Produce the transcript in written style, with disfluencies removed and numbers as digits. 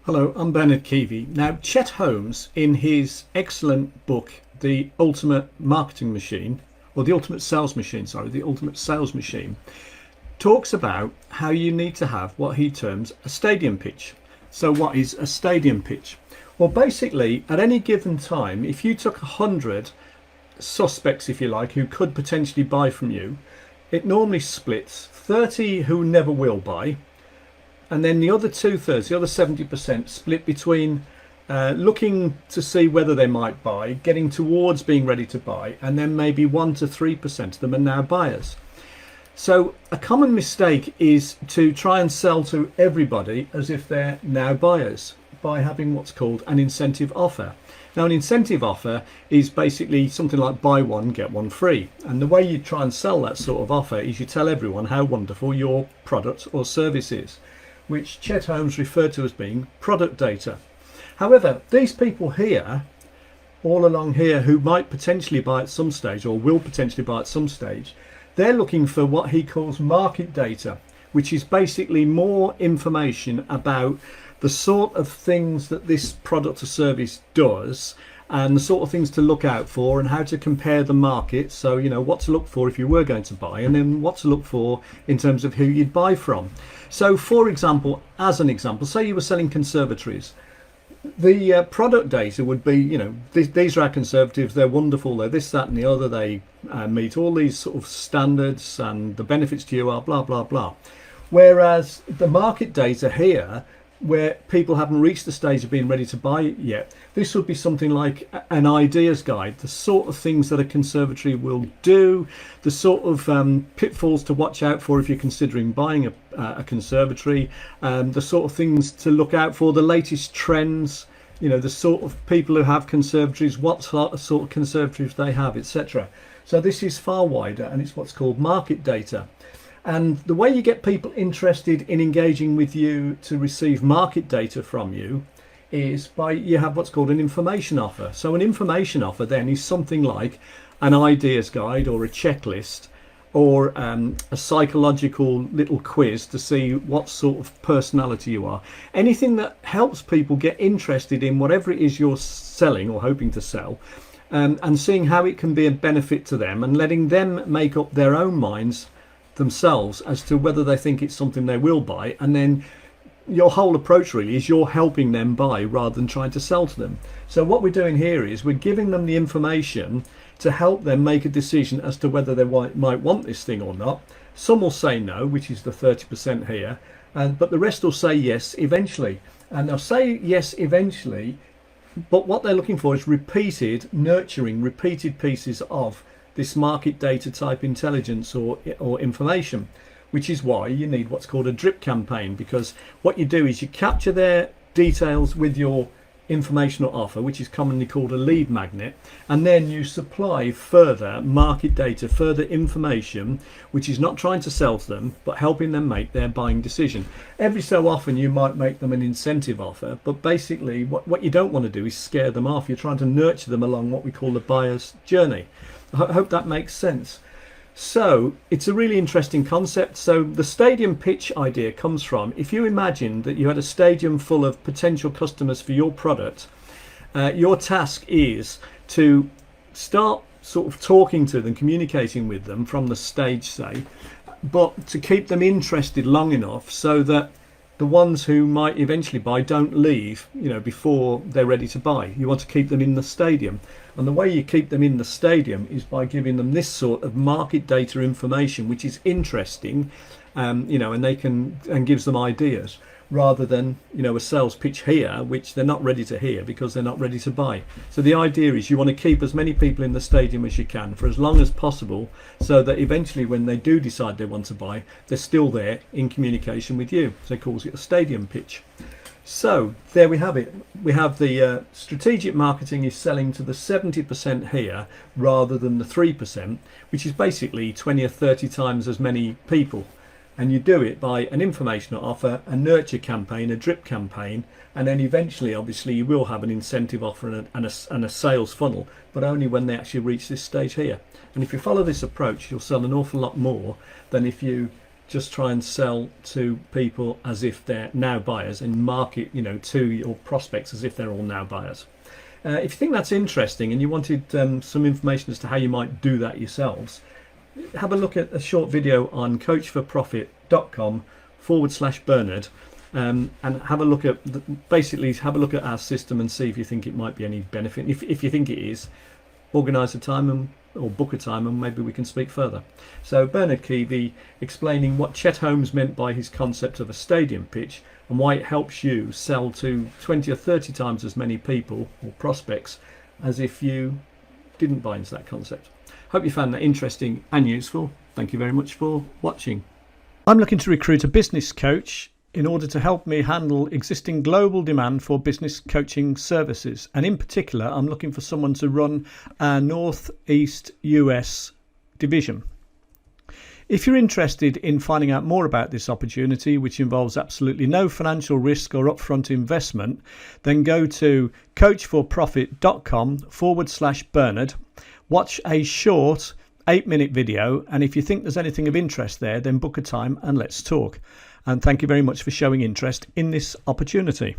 Hello, I'm Bernard Keavy. Now, Chet Holmes, in his excellent book, The Ultimate Marketing Machine, or The Ultimate Sales Machine, sorry, The Ultimate Sales Machine, talks about how you need to have what he terms a stadium pitch. So what is a stadium pitch? Well, basically, at any given time, if you took 100 suspects, if you like, who could potentially buy from you, it normally splits 30 who never will buy, and then the other 2/3, the other 70%, split between looking to see whether they might buy, getting towards being ready to buy, and then maybe 1 to 3% of them are now buyers. So a common mistake is to try and sell to everybody as if they're now buyers by having what's called an incentive offer. Now, an incentive offer is basically something like buy one, get one free. And the way you try and sell that sort of offer is you tell everyone how wonderful your product or service is, which Chet Holmes referred to as being product data. However, these people here, all along here, who might potentially buy at some stage or will potentially buy at some stage, they're looking for what he calls market data, which is basically more information about the sort of things that this product or service does, and the sort of things to look out for, and how to compare the market. So, you know, what to look for if you were going to buy, and then what to look for in terms of who you'd buy from. So, for example, as an example, say you were selling conservatories. The product data would be, you know, these are our conservatives, they're wonderful, they're this, that and the other, they meet all these sort of standards, and the benefits to you are blah, blah, blah. Whereas the market data here, where people haven't reached the stage of being ready to buy it yet, this would be something like an ideas guide, the sort of things that a conservatory will do, the sort of pitfalls to watch out for if you're considering buying a conservatory, the sort of things to look out for, the latest trends, you know, the sort of people who have conservatories, what sort of conservatories they have, etc. So this is far wider, and it's what's called market data. And the way you get people interested in engaging with you to receive market data from you is by, you have what's called an information offer. So an information offer then is something like an ideas guide or a checklist, or a psychological little quiz to see what sort of personality you are. Anything that helps people get interested in whatever it is you're selling or hoping to sell, and seeing how it can be a benefit to them, and letting them make up their own minds themselves as to whether they think it's something they will buy. And then your whole approach really is you're helping them buy rather than trying to sell to them. So what we're doing here is we're giving them the information to help them make a decision as to whether they might want this thing or not. Some will say no, which is the 30% here, but the rest will say yes eventually. And they'll say yes eventually, but what they're looking for is repeated nurturing, repeated pieces of this market data type intelligence or information, which is why you need what's called a drip campaign, because what you do is you capture their details with your informational offer, which is commonly called a lead magnet, and then you supply further market data, further information, which is not trying to sell to them but helping them make their buying decision. Every so often you might make them an incentive offer, but basically what you don't want to do is scare them off. You're trying to nurture them along what we call the buyer's journey. I hope that makes sense. So it's a really interesting concept. So the stadium pitch idea comes from, if you imagine that you had a stadium full of potential customers for your product, your task is to start sort of talking to them, communicating with them from the stage, say, but to keep them interested long enough so that the ones who might eventually buy don't leave, you know, before they're ready to buy. You want to keep them in the stadium. And the way you keep them in the stadium is by giving them this sort of market data information, which is interesting, you know, and gives them ideas, rather than, you know, a sales pitch here, which they're not ready to hear because they're not ready to buy. So the idea is you want to keep as many people in the stadium as you can for as long as possible, so that eventually when they do decide they want to buy, they're still there in communication with you. So he calls it a stadium pitch. So there we have it. We have the strategic marketing is selling to the 70% here rather than the 3%, which is basically 20 or 30 times as many people. And you do it by an informational offer, a nurture campaign, a drip campaign, and then eventually, obviously, you will have an incentive offer and a sales funnel, but only when they actually reach this stage here. And if you follow this approach, you'll sell an awful lot more than if you just try and sell to people as if they're now buyers and market, to your prospects as if they're all now buyers. If you think that's interesting and you wanted some information as to how you might do that yourselves, have a look at a short video on coachforprofit.com/Bernard and have a look at our system and see if you think it might be any benefit. If you think it is, organise a time or book a time and maybe we can speak further. So Bernard Keavy explaining what Chet Holmes meant by his concept of a stadium pitch and why it helps you sell to 20 or 30 times as many people or prospects as if you didn't buy into that concept. Hope you found that interesting and useful. Thank you very much for watching. I'm looking to recruit a business coach in order to help me handle existing global demand for business coaching services. And in particular, I'm looking for someone to run our Northeast US division. If you're interested in finding out more about this opportunity, which involves absolutely no financial risk or upfront investment, then go to coachforprofit.com/Bernard. Watch a short 8-minute video, and if you think there's anything of interest there, then book a time and let's talk. And thank you very much for showing interest in this opportunity.